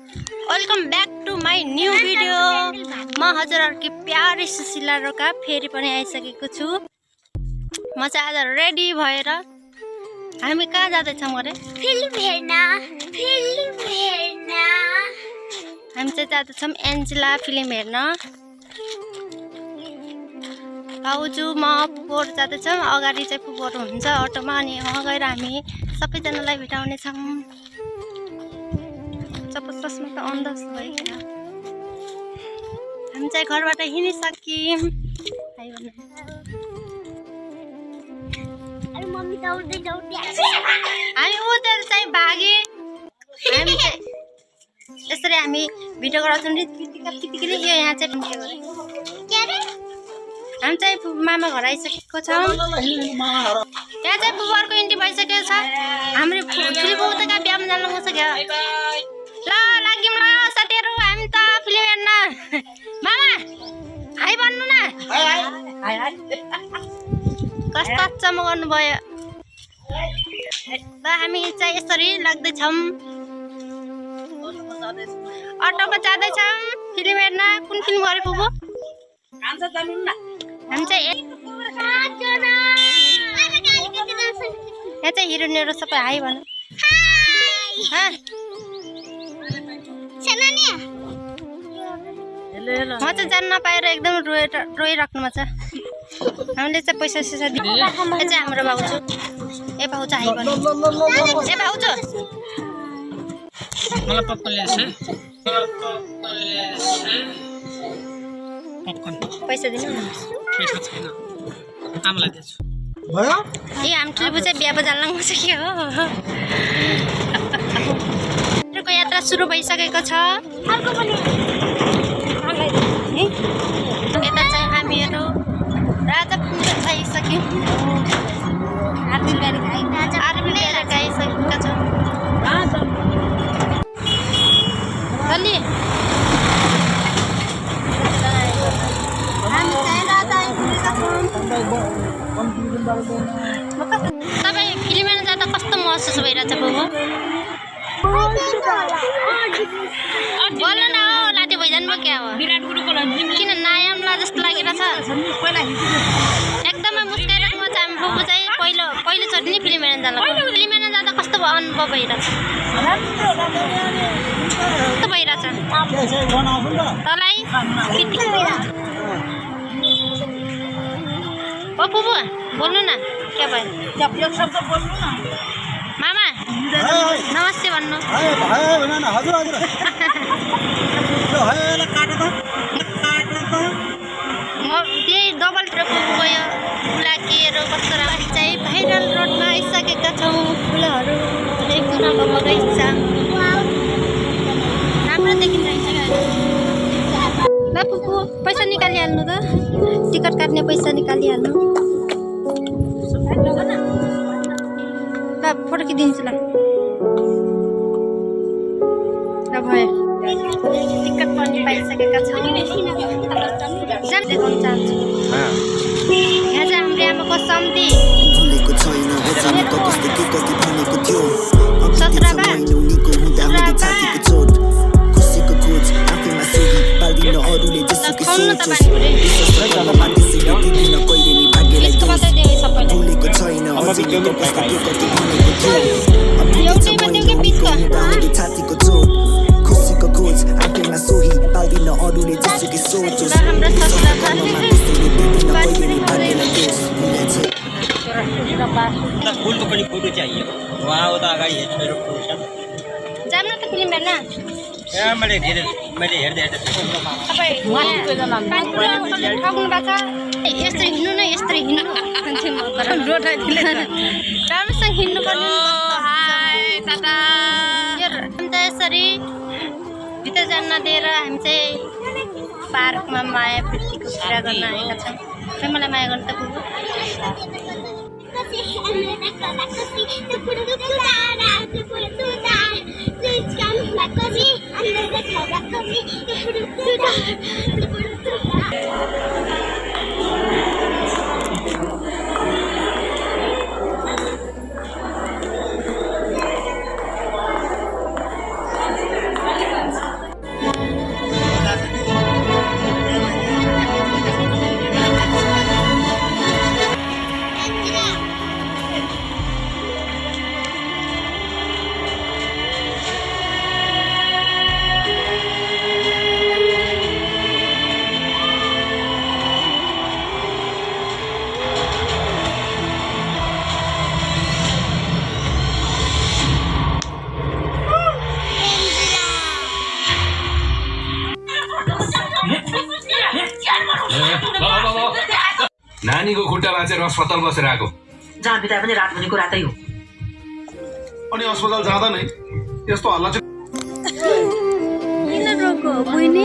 Welcome back to my new video. म हजुरहरुकी प्यारी सुशीला रोका फेरि पनि आइसकेको छु। म चाहिँ आज रेडी भएर हामी कहाँ जाँदैछौँ अरे? फिल्म हेर्न। हामी चाहिँ जाँदैछौँ एन्जेला फिल्म हेर्न। भाउजू म पुपुहरू जाँदैछौँ। अगाडि चाहिँ पुपुहरू हुन्छ अटोमा, अनि वहाँ गएर हामी सबैजनालाई भेटाउनेछौँ। चस्मा त अन्दाज भइगयो। हामी चाहिँ घरबाट हिँडिसक्यौँ। मम्मी दौड्दै हामी उता चाहिँ भागे। हामी चाहिँ यसरी हामी भिडियो गराउँछौँ। यो यहाँ चाहिँ के अरे? हामी चाहिँ मामा घर आइसकेको छौँ। यहाँ चाहिँ बुबाहरूको इन्ट्री भइसकेको छ। हाम्रो फिल्म उताका बिहामा जानु सक्यो। ल लाग्यौँ ल साथीहरू, हामी त फिल्म हेर्न। मामा हाई भन्नु न। कस्तो चमकाउनु भयो। ल हामी चाहिँ यसरी लाग्दैछौँ। अटोमा जाँदैछौँ फिल्म हेर्न। कुन फिल्म गरे पुपु? हामी चाहिँ यहाँ चाहिँ हिरोइनहरू सबै हाई भनौँ। म चाहिँ जान नपाएर एकदम रोइराख्नुमा छ। हामीले चाहिँ पैसा सैसा दियो। यो चाहिँ हाम्रो भाउजू। ए भाउजू हाई भन्नु। ए भाउजू मलाई पप्पा ल्याएछ। पैसा दिनु न। पैसा छैन, आमालाई दिन्छु। भयो ए हामी ठुलो चाहिँ बिहा बजार लाग्नु सक्यो हो। को यात्रा सुरु भइसकेको छ। यता चाहिँ हामीहरू राजापुञ्ज आइसक्यौँ। आर्मी ब्यारेक आइसकेका छौँ। अलि तपाईँ फिल्म हेर्न जाँदा कस्तो महसुस भइरहेछ बुबु? बोल्नु न हो, लाटे भइजानु भयो क्या हो? किन नयाँ जस्तो लागिरहेछ? एकदमै मुस्काइरहेको छ हामी बुबु चाहिँ। पहिलोचोटि नै फिल्म हेर्न जाला। फिल्म हेर्न जाँदा कस्तो अनुभव भइरहेछ? कस्तो भइरहेछ तँलाई? ओ बुबु बोल्नु न, के भयो? मामा नमस्ते भन्नु। म त्यही डबल ट्रक गयो फुलाकीहरू कस्तो राम्रो चाहिँ भाइरल रोडमा आइसकेका छौँ। फुलहरू एक नम्बर बगैँचा राम्रो देखिरहेछ। ल पुपु पैसा निकालिहाल्नु त, टिकट काट्ने पैसा निकालिहाल्नु। ल फोटो खिचिदिन्छु ल। भयो टिकट पनि पाइसकेका छौँ। देखाउन चाहन्छु। यहाँ चाहिँ हाम्रो आमाको सम्धी 17 फुलको पनि फोटो चाहियो। वहाँ उता अगाडि मेरो फोटो छ। जाम न त फिल्म हेर्न। मैले हेर्दै यस्तो हिँड्नु न, यस्तो हिँड्नु राम्रोसँग हिँड्नु पर्ने। यसरी भित्र जान नदिएर हामी चाहिँ पार्कमा माया प्रीतिको कुरा गर्न आएका छौँ। मलाई माया गर्नु त बुबु। नानीको खुट्टा भाँचेर अस्पताल बसेर आएको जहाँ बिताए पनि रात भनेको रातै हो। अनि अस्पताल जाँदा नै यस्तो हल्ला चाहिँ किन रोको बहिनी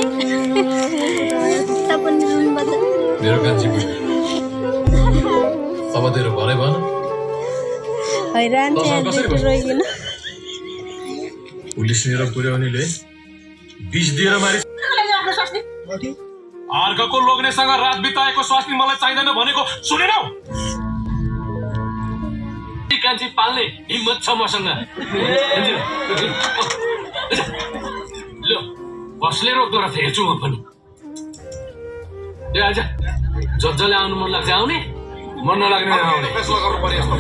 तपाईँ रुमबाट मेरो कान्छी बुझ्ने अब तेरो भरै भन हैरान चाहिँ रोइकिन पुलिस लिएर पुर्याउनेले बिस दिएर मारि अर्काको लोग्नेसँग रात बिताएको स्वास्नी मलाई चाहिँदैन भनेको सुनेनौ? कान्छी पाल्ने हिम्मत छ मसँग। ल बसले रोक्दो रहेछ हेर्छु म पनि। ए आज जसले आउनु मन लाग्छ आउने, मन नलाग्ने नआउने। फैसला गर्नु पर्यो यस्तो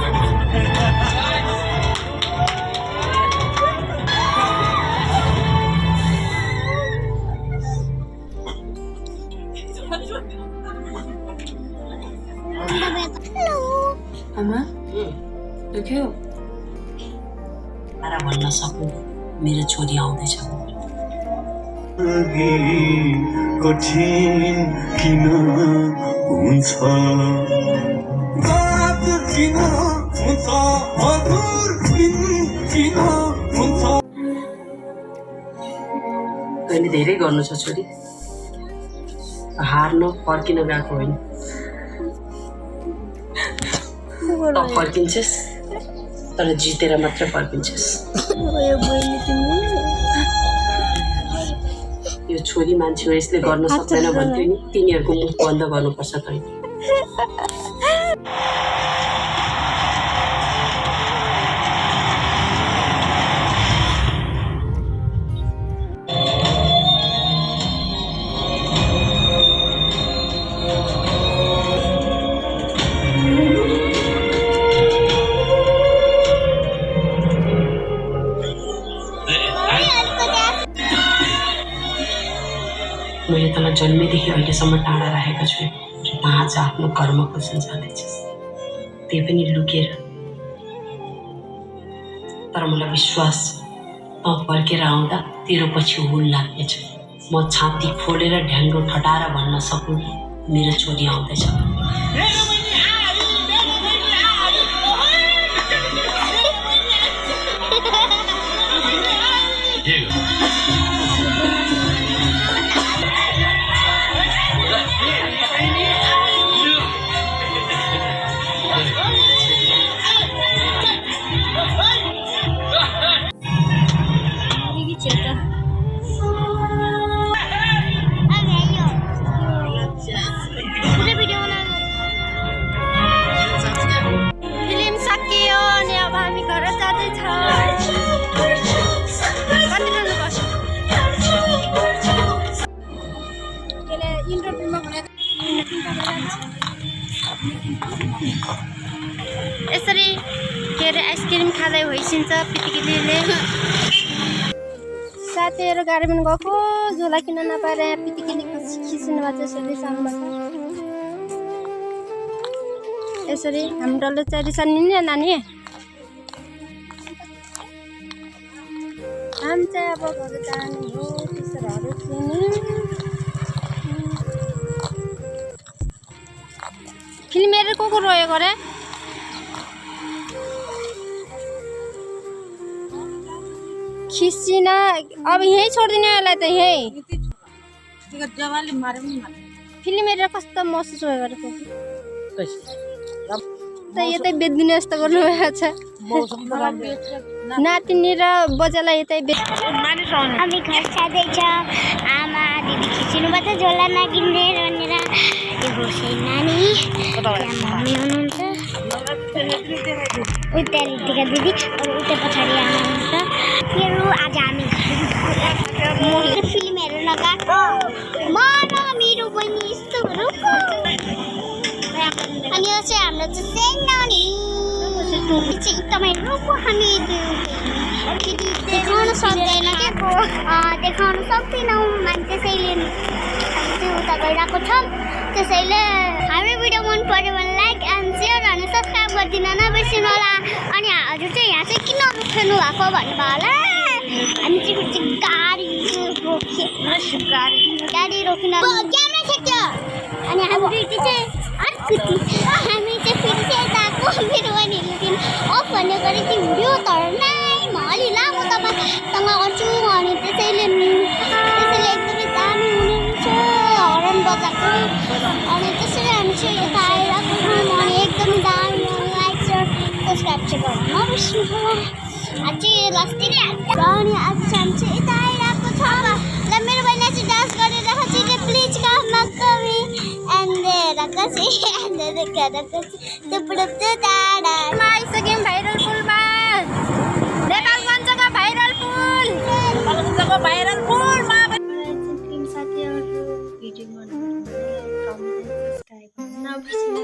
आमा देख्यो तारा भन्न सक्नु मेरो छोरी आउँदैछ। कठिन किन हुन्छ रात किन हुन्छ मधुर किन हुन्छ तैँले धेरै गर्नु छ छोरी, हार्न फर्किन गएको होइन। त फर्किन्छस् तर जितेर मात्र फर्किन्छस्। यो छोरी मान्छे हो यसले गर्न सक्दैन भन्थ्यो नि, तिनीहरूको मुख बन्द गर्नुपर्छ तैँले। मैले तँलाई जन्मेदेखि अहिलेसम्म टाढा राखेको छु र त आज आफ्नो कर्म खोज्न जाँदैछस्, त्यही पनि लुकेर। तर मलाई विश्वास छ त फर्केर आउँदा तेरो पछि हुल लाग्नेछ। म छाती खोलेर ढ्याङ्ग्रो ठटाएर भन्न सक्नु मेरो छोरी आउँदैछ। फिल्म सकियो अनि अब हामी घर जाँदैछौँ। कति जानुपर्छ? यसरी के अरे आइसक्रिम खाँदै होइसिन्छ पिटिकिलीले। साथीहरू गाडीमा गएको झोला किन्न नपाएर यहाँ पिटिकिली खिच्नु भएको छ यसरी सामबाट। यसरी हाम्रो डल्लो चाहिँ रिसानी नि नानी। हामी चाहिँ अब घर जाने हो टिचरहरू थिएन। फिल्म हेरेर को रोयो गरे? खिच्चिन अब यहीँ छोडिदिने यसलाई त यहीँ। फिल्म हेरेर कस्तो महसुस भयो गरेको त यतै बेच्दिने जस्तो गर्नुभएको छ। नातिनी र बजालाई यतै हामी घर जाँदैछ। आमा दिदी खिचिनुभएको छ झोला नकिन्ने भनेर। यो होसे नानी मम्मी हुनुहुन्छ, उता रितिका दिदी, उता पछाडि आमा हुनुहुन्छ। मेरो आज हामी फिल्म हेर्न गएको। म र मेरो बहिनी यस्तो रुको। अनि यो चाहिँ हाम्रो चाहिँ सेनानी चाहिँ एकदमै रुको। हामी देखाउन सक्दैन क्या, देखाउन सक्दैनौँ त्यसैले चाहिँ उता गइरहेको छौँ। त्यसैले हाम्रो भिडियो मन पऱ्यो भने लाइक एन्ड सेयर अनि सब्सक्राइब गरिदिन नबिर्सिनु होला। अनि हजुर चाहिँ यहाँ चाहिँ किन रोक्नु भएको भन्नुभयो होला। हामी चाहिँ गाडी रोकिन क्यामेरा छेक्यो अनि हाम्रो चाहिँ हामी चाहिँ फेरि चाहिँ यता आएको मेरो बहिनीहरूले दिन अफ भन्ने गरेको थियो भिडियो तर नाइ म अलि लामो तपाईँसँग गर्छु अनि त्यसैले एकदमै दामी हुने रहेछ हरन बजाएको अनि त्यसरी हामी चाहिँ यता आइरहेको छौँ अनि एकदमै दामी लाइक सेयर सब्सक्राइब चाहिँ गर्नु नबिर्सिनु अझै लास्टै नै अनि आज चाहिँ हामी चाहिँ यता आइरहेको छ ल मेरो बहिनी चाहिँ डान्स गरेर चाहिँ प्लिज काममा कमी एन्ड रकसी एन्ड रकसी टुप्डुप टाडा आइसक्यौँ भाइरल पुलमा नेपालगञ्जको भाइरल पुल नेपालगञ्जको भाइरल पुलमा साथीहरू भिडियो मनपर्छ सब्सक्राइब गर्न नबिर्सिनु